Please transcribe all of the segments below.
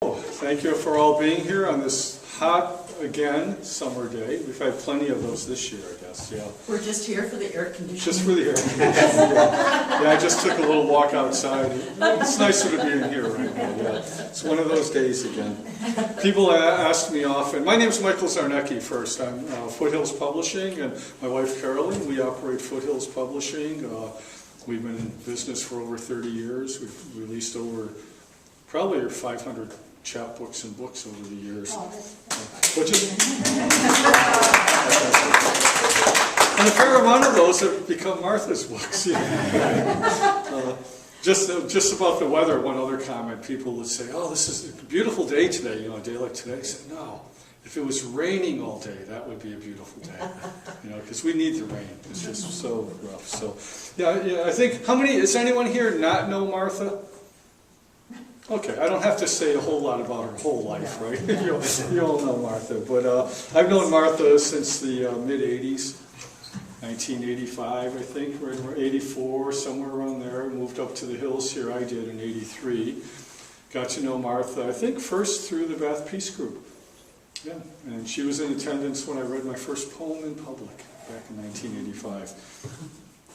Thank you for all being here on this hot, again, summer day. We've had plenty of those this year, I guess, yeah. We're just here for the air conditioning. Just for the air conditioning, yeah. I just took a little walk outside. It's nicer to be in here right now, yeah. It's one of those days again. People ask me often, my name's Michael Zarnecki first. I'm FootHills Publishing, and my wife Carolyn, we operate FootHills Publishing. We've been in business for over 30 years. We've released probably 500 chapbooks and books over the years. And a fair amount of those have become Martha's books. Just about the weather, one other comment, people would say, oh, this is a beautiful day today, a day like today. I said, no, if it was raining all day, that would be a beautiful day, because we need the rain. It's just so rough. So, yeah, I think, does anyone here not know Martha? Okay, I don't have to say a whole lot about her whole life, right? You all know Martha, but I've known Martha since the mid-'80s, 1985, I think, or 84, somewhere around there. Moved up to the hills here, I did, in '83. Got to know Martha, I think, first through the Bath Peace Group. Yeah, and she was in attendance when I read my first poem in public back in 1985.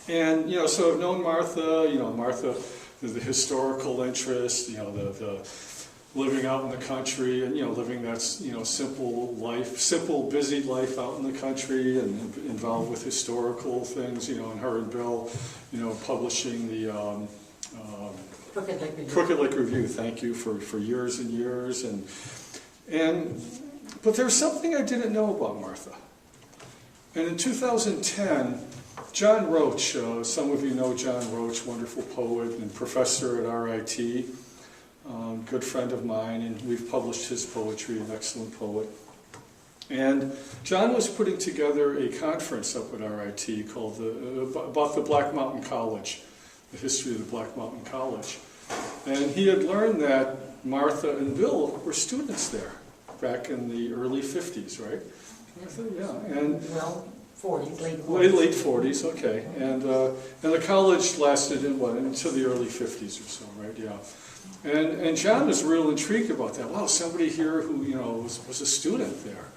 And, so I've known Martha, Martha, the historical interest, the living out in the country, and living that simple life, simple busy life out in the country, and involved with historical things, and her and Bill, publishing the Crooked Lake Review. Thank you for years and years, but there's something I didn't know about Martha, and in 2010. John Roach, some of you know John Roach, wonderful poet and professor at RIT, good friend of mine, and we've published his poetry, an excellent poet. And John was putting together a conference up at RIT called about the Black Mountain College, the history of the Black Mountain College. And he had learned that Martha and Bill were students there back in the early 50s, right? Martha, yeah. And 40s, late 40s. Late 40s, okay. And the college lasted into the early 50s or so, right? Yeah. And John was real intrigued about that. Wow, somebody here who was a student there.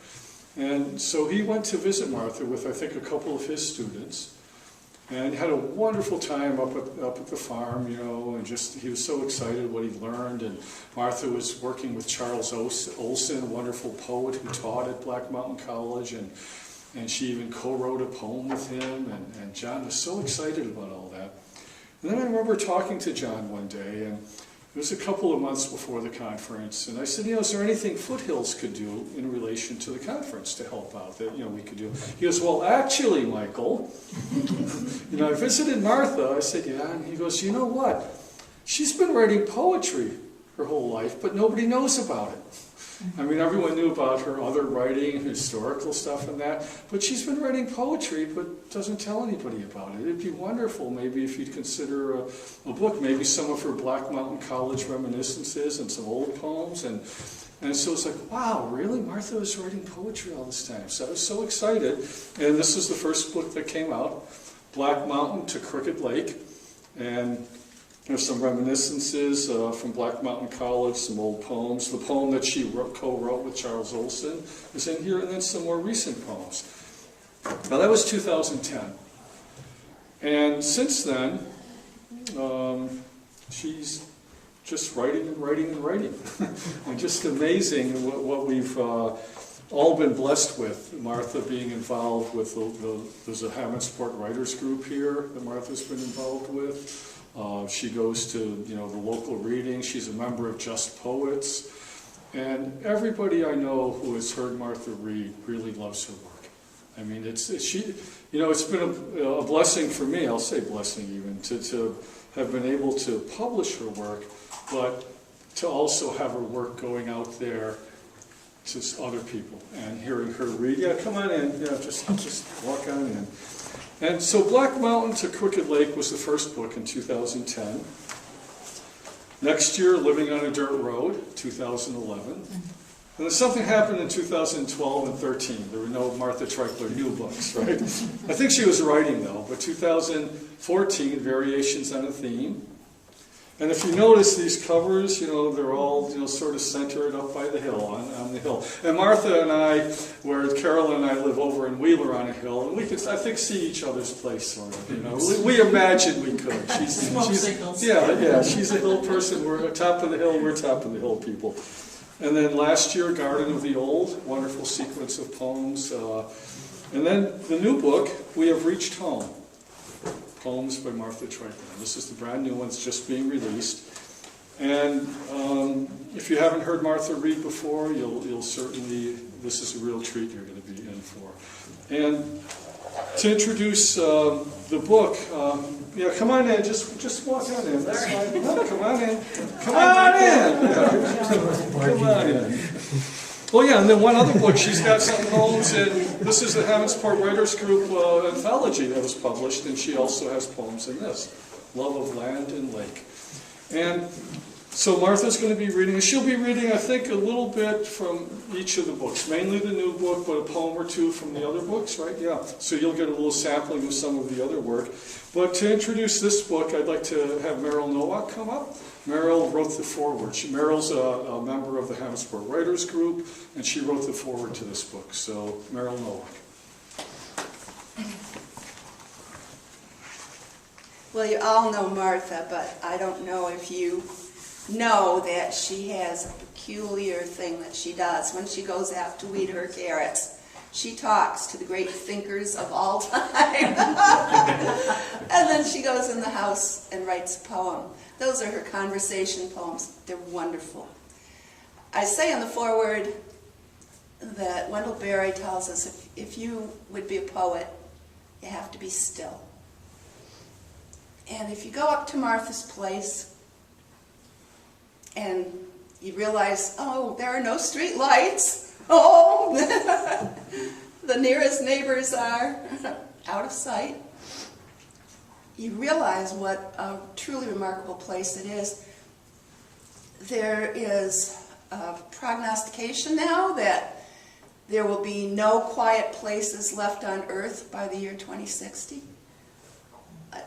And so he went to visit Martha with, I think, a couple of his students, and had a wonderful time up at the farm, and just he was so excited what he learned. And Martha was working with Charles Olson, a wonderful poet who taught at Black Mountain College, and she even co-wrote a poem with him, and John was so excited about all that. And then I remember talking to John one day, and it was a couple of months before the conference, and I said, is there anything FootHills could do in relation to the conference to help out that, we could do? He goes, well, actually, Michael, I visited Martha. I said, yeah, and he goes, you know what? She's been writing poetry her whole life, but nobody knows about it. I mean, everyone knew about her other writing, historical stuff and that, but she's been writing poetry but doesn't tell anybody about it. It'd be wonderful maybe if you'd consider a book, maybe some of her Black Mountain College reminiscences and some old poems. And so it's like, wow, really? Martha was writing poetry all this time. So I was so excited. And this is the first book that came out, Black Mountain to Crooked Lake. And there's some reminiscences from Black Mountain College, some old poems. The poem that she co-wrote with Charles Olson is in here, and then some more recent poems. Now that was 2010. And since then, she's just writing and writing and writing. And just amazing what we've all been blessed with. Martha being involved with, there's a Hammondsport Writers Group here that Martha's been involved with. She goes to the local readings. She's a member of Just Poets, and everybody I know who has heard Martha read really loves her work. I mean, it's been a blessing for me. I'll say blessing even to have been able to publish her work, but to also have her work going out there to other people and hearing her read. Yeah, come on in. Yeah, just walk on in. And so Black Mountain to Crooked Lake was the first book in 2010. Next year, Living on a Dirt Road, 2011. And then something happened in 2012 and 13. There were no Martha Treichler new books, right? I think she was writing, though. But 2014, Variations on a Theme. And if you notice these covers, they're all, sort of centered up by the hill, on the hill. And Martha and I, where Carolyn and I live over in Wheeler on a hill, and we could, I think, see each other's place, sort of, We imagine we could. She's a hill person. We're top of the hill, we're top of the hill people. And then last year, Garden of the Old, wonderful sequence of poems. And then the new book, We Have Reached Home. Poems by Martha Treichler. This is the brand new one. It's just being released. And if you haven't heard Martha read before, you'll certainly, this is a real treat you're going to be in for. And to introduce the book, come on in. Just walk on in. That's fine. No, come on in. Come on in. Come on in. Well, yeah, and then one other book, she's got some poems in, this is the Hammondsport Writers Group anthology that was published, and she also has poems in this, Love of Land and Lake. And so Martha's going to be reading, and she'll be reading, I think, a little bit from each of the books, mainly the new book, but a poem or two from the other books, right? Yeah, so you'll get a little sampling of some of the other work. But to introduce this book, I'd like to have Meryl Nowak come up. Meryl wrote the foreword. Meryl's a member of the Hammondsport Writers Group, and she wrote the foreword to this book. So, Meryl Nowak. Well, you all know Martha, but I don't know if you know that she has a peculiar thing that she does. When she goes out to weed her carrots, she talks to the great thinkers of all time. And then she goes in the house and writes a poem. Those are her conversation poems. They're wonderful. I say in the foreword that Wendell Berry tells us if you would be a poet, you have to be still. And if you go up to Martha's place and you realize, oh, there are no street lights. Oh, the nearest neighbors are out of sight. You realize what a truly remarkable place it is. There is a prognostication now that there will be no quiet places left on earth by the year 2060.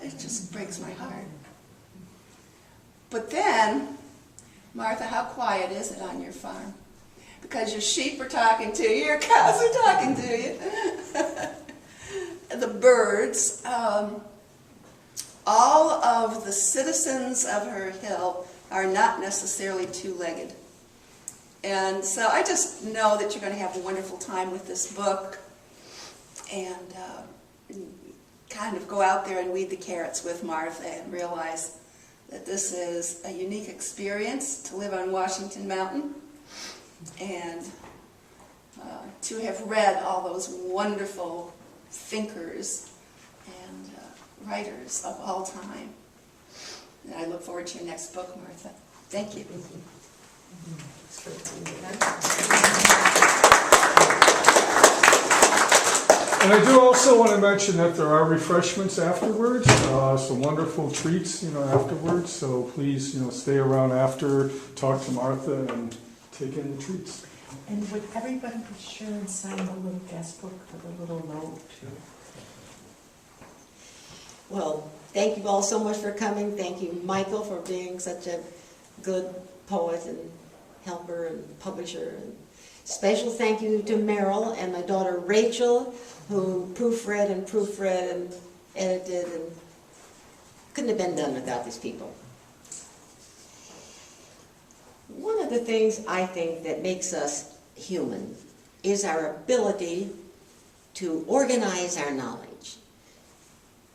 It just breaks my heart. But then, Martha, how quiet is it on your farm? Because your sheep are talking to you, your cows are talking to you. The birds, all of the citizens of her hill are not necessarily two-legged. And so I just know that you're going to have a wonderful time with this book and kind of go out there and weed the carrots with Martha and realize that this is a unique experience to live on Washington Mountain and to have read all those wonderful thinkers and writers of all time. And I look forward to your next book, Martha. Thank you. And I do also want to mention that there are refreshments afterwards, some wonderful treats, afterwards. So please, stay around after, talk to Martha, and take in the treats. And would everybody be sure and sign the little guest book for the little note too? Well, thank you all so much for coming. Thank you, Michael, for being such a good poet and helper and publisher. And special thank you to Meryl and my daughter Rachel, who proofread and edited, and couldn't have been done without these people. One of the things I think that makes us human is our ability to organize our knowledge.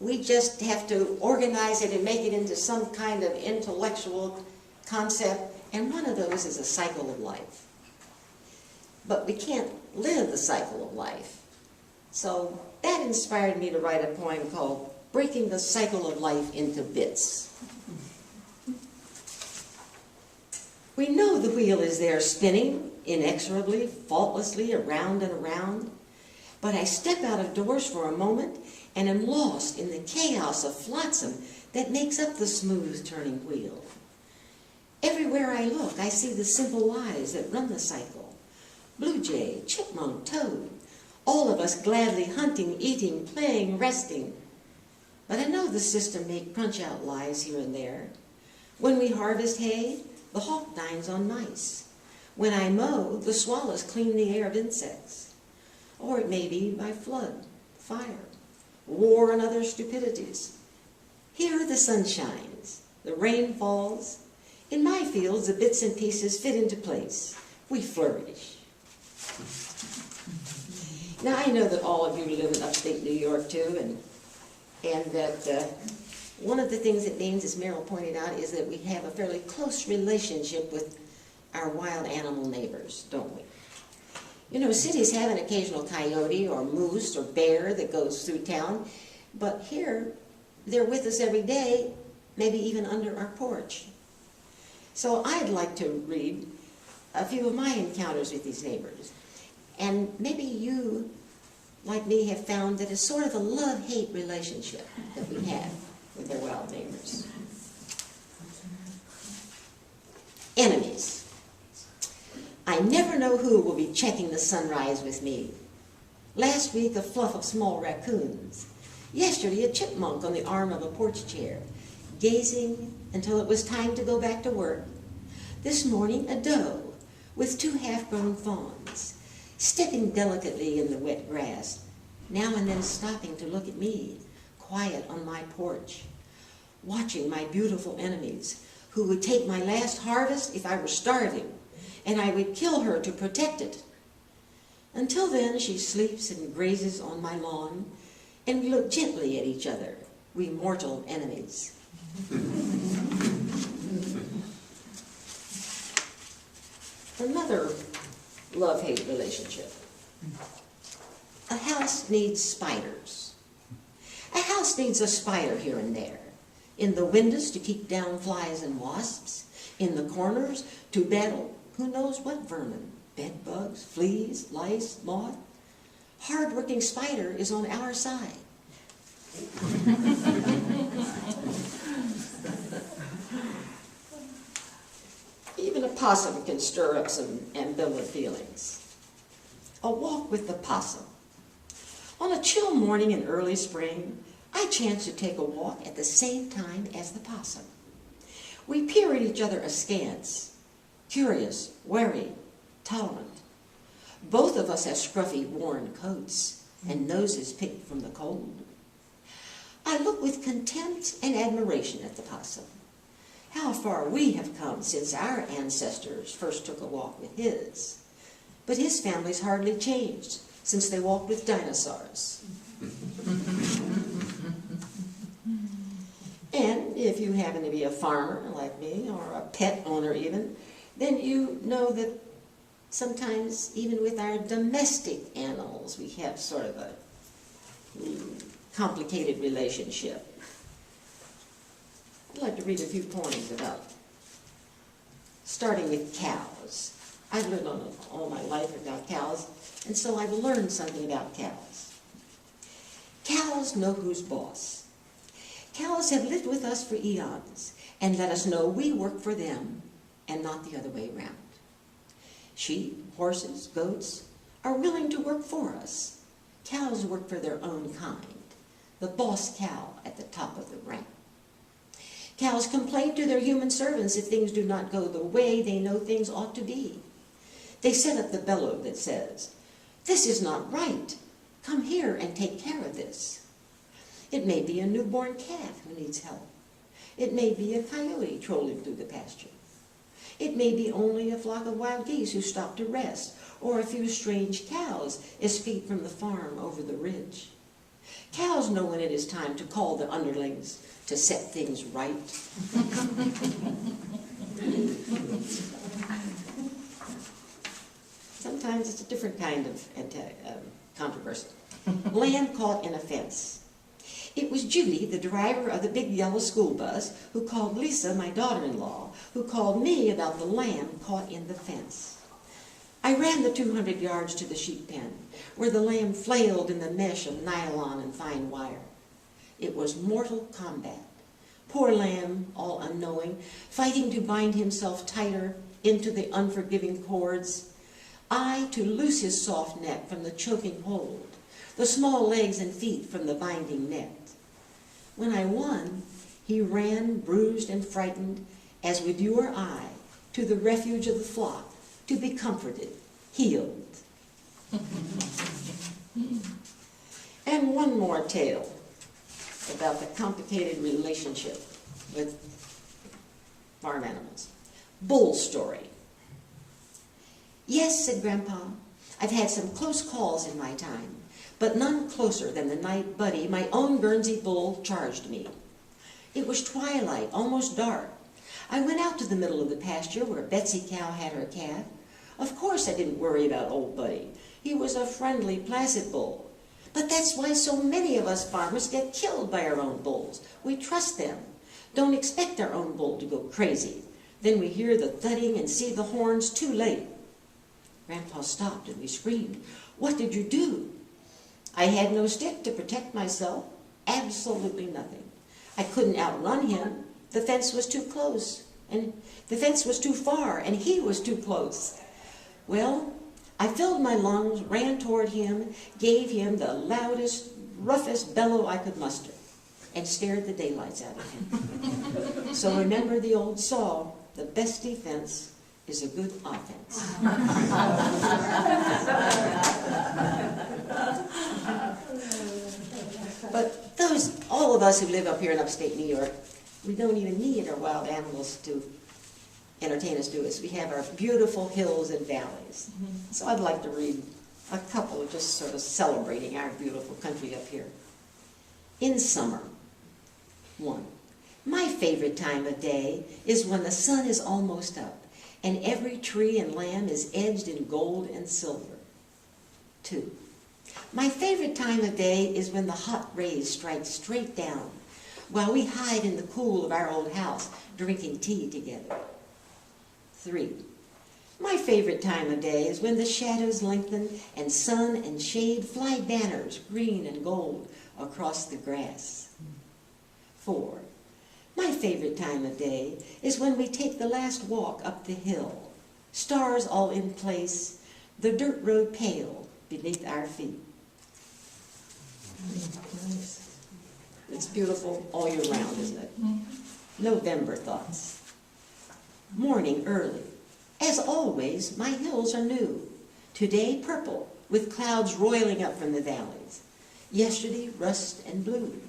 We just have to organize it and make it into some kind of intellectual concept, and one of those is a cycle of life. But we can't live the cycle of life. So that inspired me to write a poem called Breaking the Cycle of Life into Bits. We know the wheel is there spinning inexorably, faultlessly, around and around. But I step out of doors for a moment and am lost in the chaos of flotsam that makes up the smooth turning wheel. Everywhere I look, I see the simple lives that run the cycle. Blue jay, chipmunk, toad, all of us gladly hunting, eating, playing, resting. But I know the system may crunch out lives here and there. When we harvest hay, the hawk dines on mice. When I mow, the swallows clean the air of insects. Or it may be by flood, fire, war, and other stupidities. Here the sun shines, the rain falls. In my fields, the bits and pieces fit into place. We flourish. Now, I know that all of you live in upstate New York, too, and that one of the things it means, as Meryl pointed out, is that we have a fairly close relationship with our wild animal neighbors, don't we? You know, cities have an occasional coyote or moose or bear that goes through town, but here, they're with us every day, maybe even under our porch. So I'd like to read a few of my encounters with these neighbors. And maybe you, like me, have found that it's sort of a love-hate relationship that we have with our wild neighbors. Enemies. I never know who will be checking the sunrise with me. Last week, a fluff of small raccoons. Yesterday, a chipmunk on the arm of a porch chair, gazing until it was time to go back to work. This morning, a doe with 2 half-grown fawns, stepping delicately in the wet grass, now and then stopping to look at me, quiet on my porch, watching my beautiful enemies, who would take my last harvest if I were starving, and I would kill her to protect it. Until then, she sleeps and grazes on my lawn, and we look gently at each other, we mortal enemies. Another love-hate relationship. A house needs spiders. A house needs a spider here and there. In the windows to keep down flies and wasps. In the corners to battle who knows what vermin. Bed bugs, fleas, lice, moth. Hard-working spider is on our side. Even a possum can stir up some ambivalent feelings. A walk with the possum. On a chill morning in early spring, I chanced to take a walk at the same time as the possum. We peer at each other askance, curious, wary, tolerant. Both of us have scruffy, worn coats and noses picked from the cold. I look with contempt and admiration at the possum. How far we have come since our ancestors first took a walk with his. But his family's hardly changed since they walked with dinosaurs. And if you happen to be a farmer like me, or a pet owner even, then you know that sometimes even with our domestic animals we have sort of a complicated relationship. I'd like to read a few poems about, starting with cows. I've lived on all my life about cows, and so I've learned something about cows. Cows know who's boss. Cows have lived with us for eons, and let us know we work for them, and not the other way around. Sheep, horses, goats are willing to work for us. Cows work for their own kind, the boss cow at the top of the rank. Cows complain to their human servants if things do not go the way they know things ought to be. They set up the bellow that says, "This is not right. Come here and take care of this." It may be a newborn calf who needs help. It may be a coyote trolling through the pasture. It may be only a flock of wild geese who stop to rest, or a few strange cows escape from the farm over the ridge. Cows know when it is time to call the underlings to set things right. Sometimes it's a different kind of controversy. Lamb caught in a fence. It was Judy, the driver of the big yellow school bus, who called Lisa, my daughter-in-law, who called me about the lamb caught in the fence. I ran the 200 yards to the sheep pen, where the lamb flailed in the mesh of nylon and fine wire. It was mortal combat. Poor lamb, all unknowing, fighting to bind himself tighter into the unforgiving cords. I to loose his soft neck from the choking hold, the small legs and feet from the binding net. When I won, he ran, bruised and frightened, as with you or I, to the refuge of the flock, to be comforted, healed. And one more tale about the complicated relationship with farm animals. Bull story. Yes, said Grandpa, I've had some close calls in my time, but none closer than the night Buddy, my own Guernsey bull, charged me. It was twilight, almost dark. I went out to the middle of the pasture where Betsy cow had her calf. Of course I didn't worry about old Buddy. He was a friendly, placid bull. But that's why so many of us farmers get killed by our own bulls. We trust them. Don't expect our own bull to go crazy. Then we hear the thudding and see the horns too late. Grandpa stopped and we screamed. What did you do? I had no stick to protect myself. Absolutely nothing. I couldn't outrun him. The fence was too close. And the fence was too far, and he was too close. Well, I filled my lungs, ran toward him, gave him the loudest, roughest bellow I could muster, and scared the daylights out of him. So remember the old saw, the best defense is a good offense. But all of us who live up here in upstate New York, we don't even need our wild animals to entertain us, do us. We have our beautiful hills and valleys. So I'd like to read a couple just sort of celebrating our beautiful country up here. In summer, 1. My favorite time of day is when the sun is almost up and every tree and lamb is edged in gold and silver. 2. My favorite time of day is when the hot rays strike straight down while we hide in the cool of our old house drinking tea together. 3. My favorite time of day is when the shadows lengthen and sun and shade fly banners, green and gold, across the grass. 4. My favorite time of day is when we take the last walk up the hill, stars all in place, the dirt road pale beneath our feet. It's beautiful all year round, isn't it? November thoughts. Morning early. As always, my hills are new. Today purple, with clouds roiling up from the valleys. Yesterday rust and blue,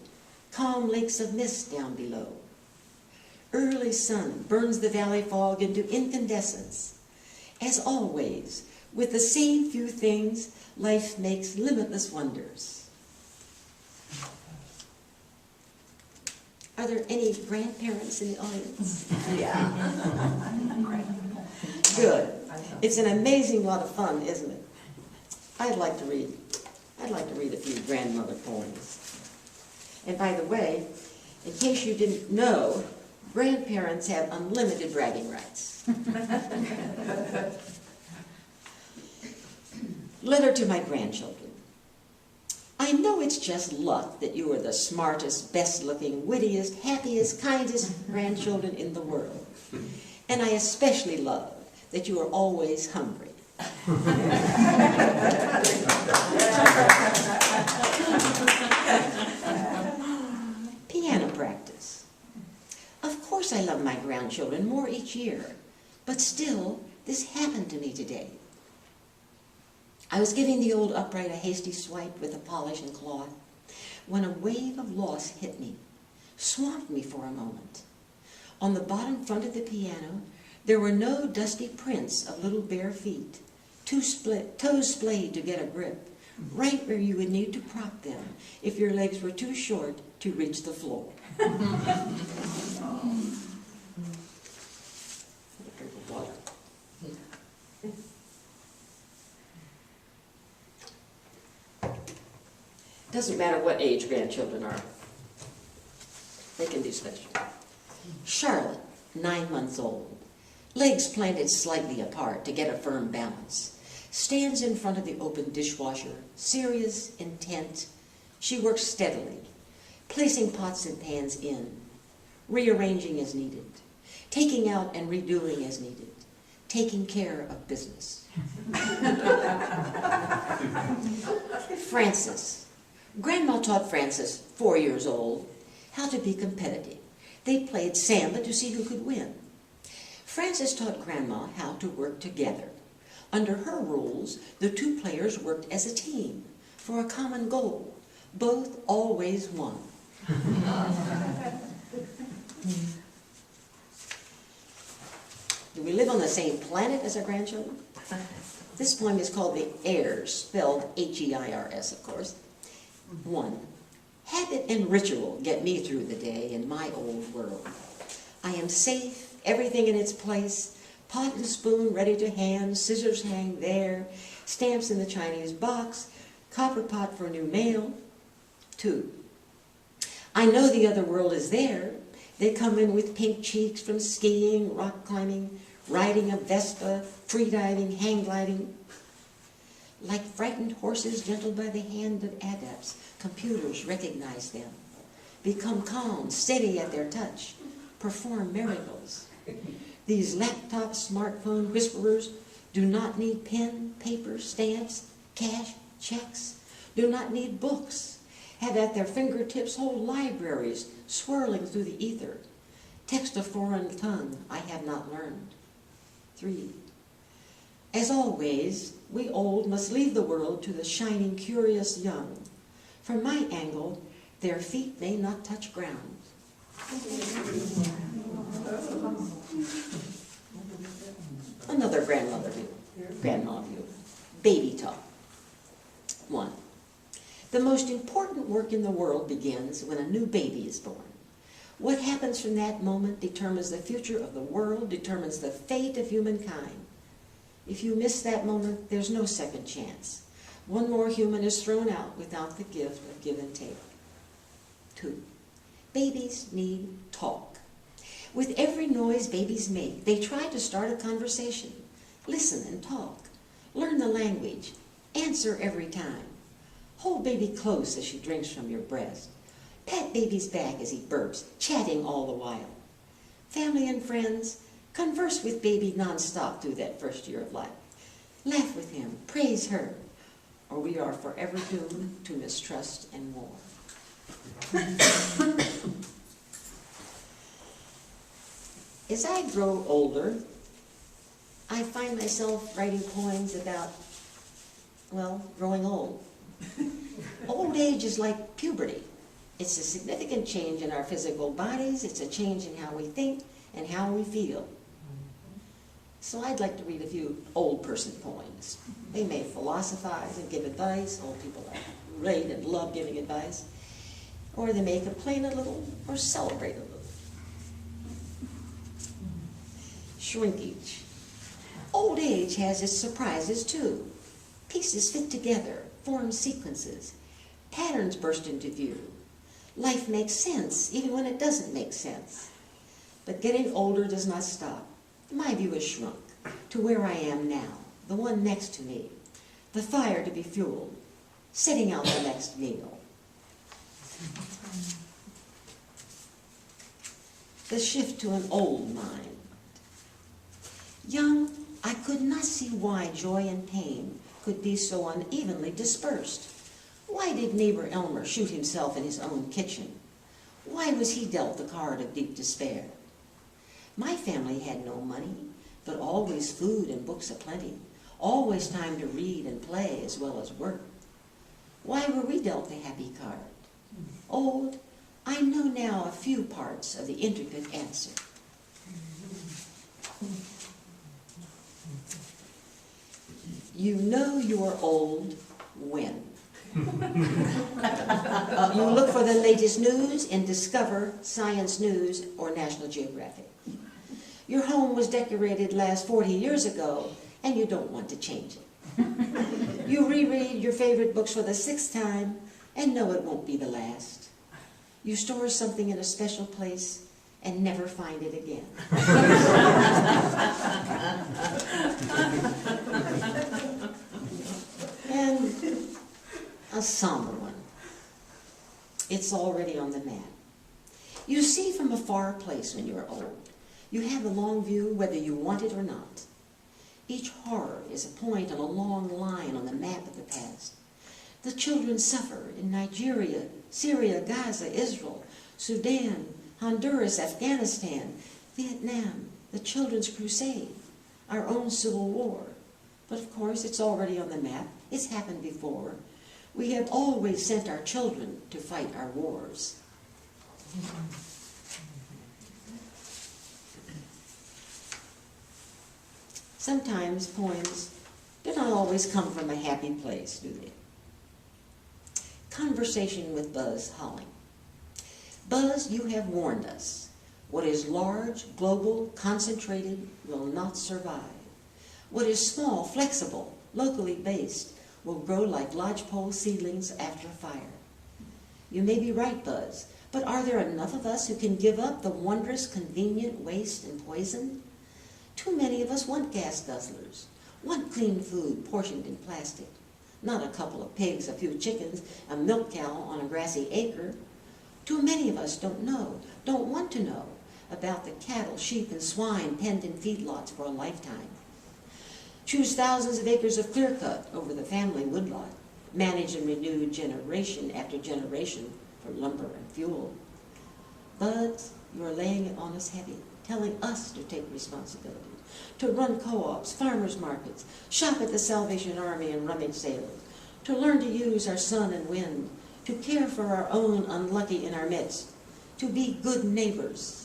calm lakes of mist down below. Early sun burns the valley fog into incandescence. As always, with the same few things, life makes limitless wonders. Are there any grandparents in the audience? Yeah. Good. It's an amazing lot of fun, isn't it? I'd like to read a few grandmother poems. And by the way, in case you didn't know, grandparents have unlimited bragging rights. Letter to my grandchildren. I know it's just luck that you are the smartest, best-looking, wittiest, happiest, kindest grandchildren in the world. And I especially love that you are always hungry. Piano practice. Of course I love my grandchildren more each year, but still, this happened to me today. I was giving the old upright a hasty swipe with a polish and cloth when a wave of loss hit me, swamped me for a moment. On the bottom front of the piano, there were no dusty prints of little bare feet, toes splayed to get a grip, right where you would need to prop them if your legs were too short to reach the floor. Water. Doesn't matter what age grandchildren are. They can do special. Charlotte, 9 months old, legs planted slightly apart to get a firm balance, stands in front of the open dishwasher, serious, intent. She works steadily, placing pots and pans in, rearranging as needed, taking out and redoing as needed, taking care of business. Frances. Grandma taught Frances, 4 years old, how to be competitive. They played samba to see who could win. Frances taught Grandma how to work together. Under her rules, the two players worked as a team for a common goal. Both always won. Do we live on the same planet as our grandchildren? This poem is called The Heirs, spelled H-E-I-R-S, of course. 1. Habit and ritual get me through the day in my old world. I am safe, everything in its place, pot and spoon ready to hand, scissors hang there, stamps in the Chinese box, copper pot for new mail. 2. I know the other world is there. They come in with pink cheeks from skiing, rock climbing, riding a Vespa, freediving, hang gliding. Like frightened horses gentled by the hand of adepts, computers recognize them, become calm, steady at their touch, perform miracles. These laptop smartphone whisperers do not need pen, paper, stamps, cash, checks, do not need books, have at their fingertips whole libraries swirling through the ether, text a foreign tongue I have not learned. 3. As always, we old must leave the world to the shining, curious young. From my angle, their feet may not touch ground. Another grandma view. Baby talk. 1. The most important work in the world begins when a new baby is born. What happens from that moment determines the future of the world, determines the fate of humankind. If you miss that moment, there's no second chance. One more human is thrown out without the gift of give and take. 2. Babies need talk. With every noise babies make, they try to start a conversation. Listen and talk. Learn the language. Answer every time. Hold baby close as she drinks from your breast. Pat baby's back as he burps, chatting all the while. Family and friends, converse with baby nonstop through that first year of life. Laugh with him, praise her, or we are forever doomed to mistrust and war. As I grow older, I find myself writing poems about, well, growing old. Old age is like puberty. It's a significant change in our physical bodies. It's a change in how we think and how we feel. So I'd like to read a few old person poems. They may philosophize and give advice. Old people are great and love giving advice. Or they may complain a little or celebrate a little. Shrinkage. Old age has its surprises too. Pieces fit together, form sequences. Patterns burst into view. Life makes sense, even when it doesn't make sense. But getting older does not stop. My view has shrunk to where I am now, the one next to me, the fire to be fueled, setting out the next meal. The shift to an old mind. Young, I could not see why joy and pain could be so unevenly dispersed. Why did neighbor Elmer shoot himself in his own kitchen? Why was he dealt the card of deep despair? My family had no money, but always food and books aplenty, always time to read and play as well as work. Why were we dealt the happy card? Old, I know now a few parts of the intricate answer. You know you are old when? You look for the latest news in Discover, Science News, or National Geographic. Your home was decorated last 40 years ago, and you don't want to change it. You reread your favorite books for the 6th time, and know it won't be the last. You store something in a special place, and never find it again. And a somber one. It's already on the map. You see from a far place when you're old. You have a long view whether you want it or not. Each horror is a point on a long line on the map of the past. The children suffer in Nigeria, Syria, Gaza, Israel, Sudan, Honduras, Afghanistan, Vietnam, the Children's Crusade, our own Civil War. But of course, it's already on the map. It's happened before. We have always sent our children to fight our wars. Sometimes poems do not always come from a happy place, do they? Conversation with Buzz Holling. Buzz, you have warned us. What is large, global, concentrated will not survive. What is small, flexible, locally based will grow like lodgepole seedlings after a fire. You may be right, Buzz, but are there enough of us who can give up the wondrous, convenient waste and poison? Too many of us want gas guzzlers, want clean food portioned in plastic, not a couple of pigs, a few chickens, a milk cow on a grassy acre. Too many of us don't know, don't want to know about the cattle, sheep, and swine penned in feedlots for a lifetime. Choose thousands of acres of clear-cut over the family woodlot, managed and renewed generation after generation for lumber and fuel. Buds, you are laying it on us heavy, telling us to take responsibility, to run co-ops, farmers markets, shop at the Salvation Army and rummage sales, to learn to use our sun and wind, to care for our own unlucky in our midst, to be good neighbors.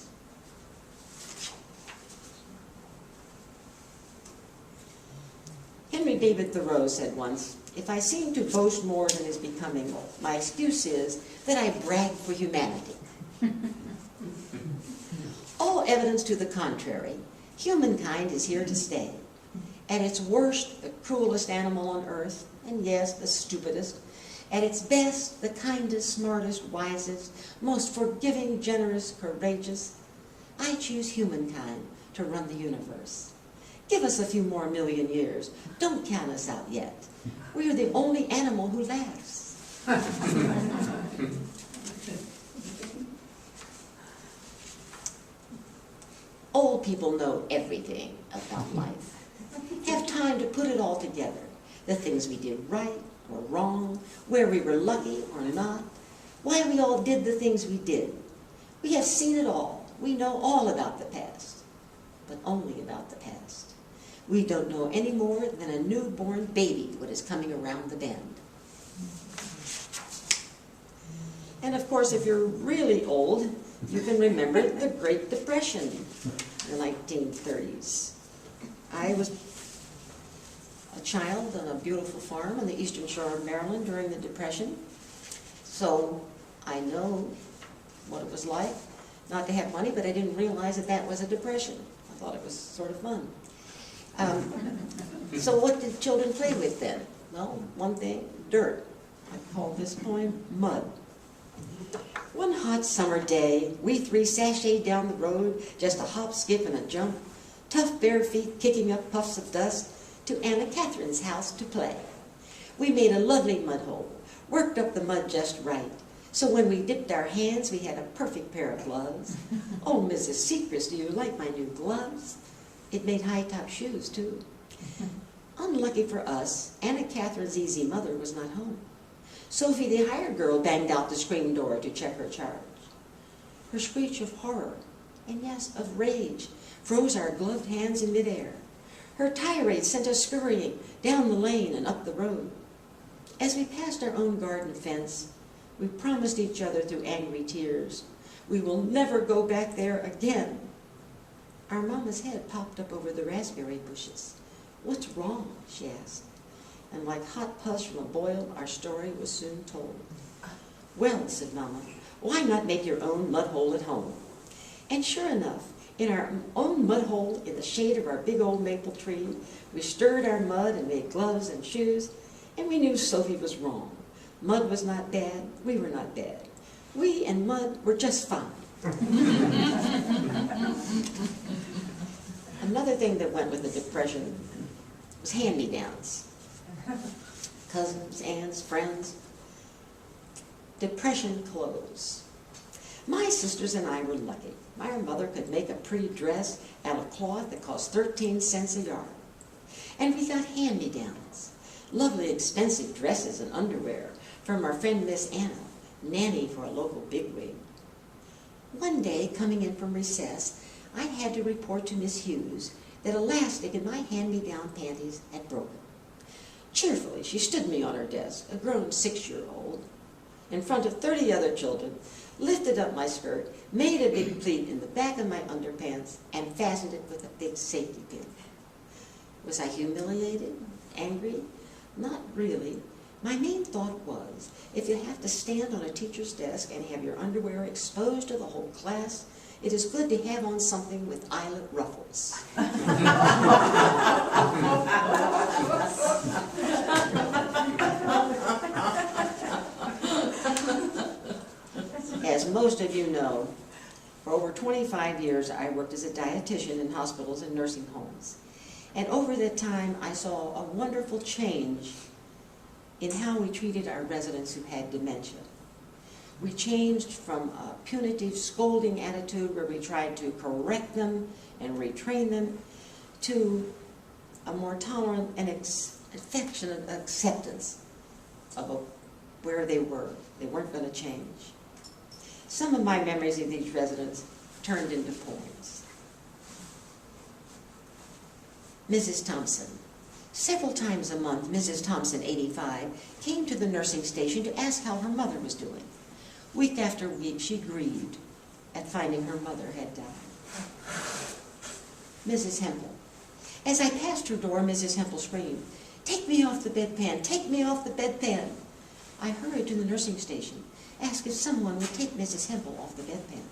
Henry David Thoreau said once, "If I seem to boast more than is becoming, my excuse is that I brag for humanity." All evidence to the contrary, humankind is here to stay. At its worst, the cruelest animal on earth, and yes, the stupidest. At its best, the kindest, smartest, wisest, most forgiving, generous, courageous. I choose humankind to run the universe. Give us a few more million years. Don't count us out yet. We are the only animal who laughs. Old people know everything about life. Have time to put it all together. The things we did right or wrong, where we were lucky or not, why we all did the things we did. We have seen it all. We know all about the past, but only about the past. We don't know any more than a newborn baby what is coming around the bend. And of course, if you're really old, you can remember the Great Depression in the 1930s. I was a child on a beautiful farm on the eastern shore of Maryland during the Depression, so I know what it was like not to have money, but I didn't realize that that was a depression. I thought it was sort of fun. So what did children play with then? Well, one thing, dirt. I call this poem Mud. One hot summer day, we three sashayed down the road, just a hop, skip, and a jump, tough bare feet kicking up puffs of dust, to Anna Catherine's house to play. We made a lovely mud hole, worked up the mud just right, so when we dipped our hands, we had a perfect pair of gloves. Oh, Mrs. Sechrist, do you like my new gloves? It made high-top shoes, too. Unlucky for us, Anna Catherine's easy mother was not home. Sophie, the hired girl, banged out the screen door to check her charge. Her screech of horror, and yes, of rage, froze our gloved hands in midair. Her tirade sent us scurrying down the lane and up the road. As we passed our own garden fence, we promised each other through angry tears, we will never go back there again. Our mama's head popped up over the raspberry bushes. "What's wrong?" she asked. And like hot pus from a boil, our story was soon told. "Well," said Mama, "why not make your own mud hole at home?" And sure enough, in our own mud hole, in the shade of our big old maple tree, we stirred our mud and made gloves and shoes, and we knew Sophie was wrong. Mud was not bad, we were not bad. We and mud were just fine. Another thing that went with the Depression was hand-me-downs. Cousins, aunts, friends. Depression clothes. My sisters and I were lucky. My mother could make a pretty dress out of cloth that cost 13 cents a yard. And we got hand-me-downs, lovely expensive dresses and underwear from our friend Miss Anna, nanny for a local bigwig. One day, coming in from recess, I had to report to Miss Hughes that elastic in my hand-me-down panties had broken. Cheerfully, she stood me on her desk, a grown 6-year-old, in front of 30 other children, lifted up my skirt, made a big pleat in the back of my underpants, and fastened it with a big safety pin. Was I humiliated? Angry? Not really. My main thought was, if you have to stand on a teacher's desk and have your underwear exposed to the whole class, it is good to have on something with eyelet ruffles. As most of you know, for over 25 years I worked as a dietitian in hospitals and nursing homes. And over that time I saw a wonderful change in how we treated our residents who had dementia. We changed from a punitive, scolding attitude where we tried to correct them and retrain them to a more tolerant and affectionate acceptance of where they were. They weren't going to change. Some of my memories of these residents turned into poems. Mrs. Thompson. Several times a month, Mrs. Thompson, 85, came to the nursing station to ask how her mother was doing. Week after week, she grieved at finding her mother had died. Mrs. Hempel. As I passed her door, Mrs. Hempel screamed, "Take me off the bedpan! Take me off the bedpan!" I hurried to the nursing station, asked if someone would take Mrs. Hempel off the bedpan.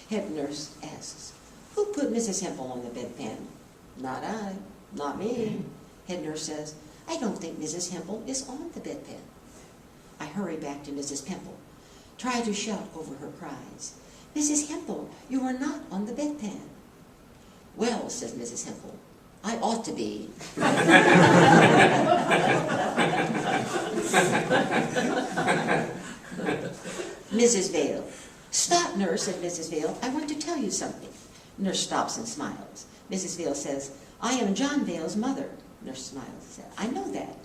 Head nurse asks, "Who put Mrs. Hempel on the bedpan?" "Not I, not me." Head nurse says, "I don't think Mrs. Hempel is on the bedpan." I hurry back to Mrs. Hempel, try to shout over her cries, "Mrs. Hempel, you are not on the bedpan." "Well," says Mrs. Hempel, "I ought to be." Mrs. Vale. "Stop, nurse," said Mrs. Vale. "I want to tell you something." Nurse stops and smiles. Mrs. Vale says, "I am John Vale's mother." Nurse smiles and says, "I know that."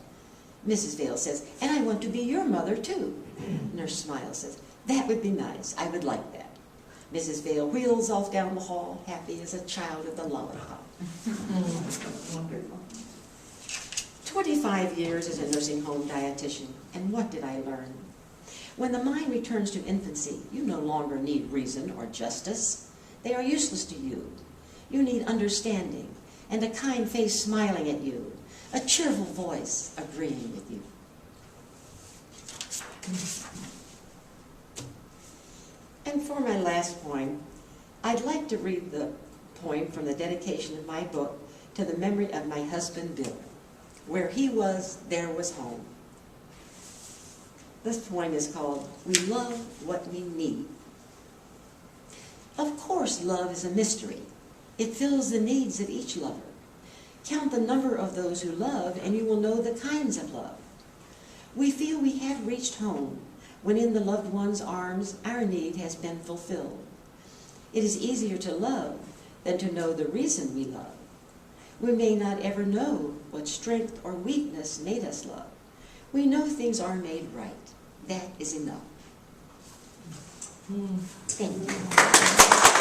Mrs. Vale says, "And I want to be your mother too." Nurse smiles, says, "That would be nice. I would like that." Mrs. Vale wheels off down the hall, happy as a child at the lollipop. Wonderful. 25 years as a nursing home dietitian, and what did I learn? When the mind returns to infancy, you no longer need reason or justice. They are useless to you. You need understanding and a kind face smiling at you, a cheerful voice agreeing with you. And for my last poem, I'd like to read the poem from the dedication of my book to the memory of my husband, Bill. Where he was, there was home. This poem is called, "We Love What We Need." Of course, love is a mystery. It fills the needs of each lover. Count the number of those who love, and you will know the kinds of love. We feel we have reached home when in the loved one's arms our need has been fulfilled. It is easier to love than to know the reason we love. We may not ever know what strength or weakness made us love. We know things are made right. That is enough. Thank you.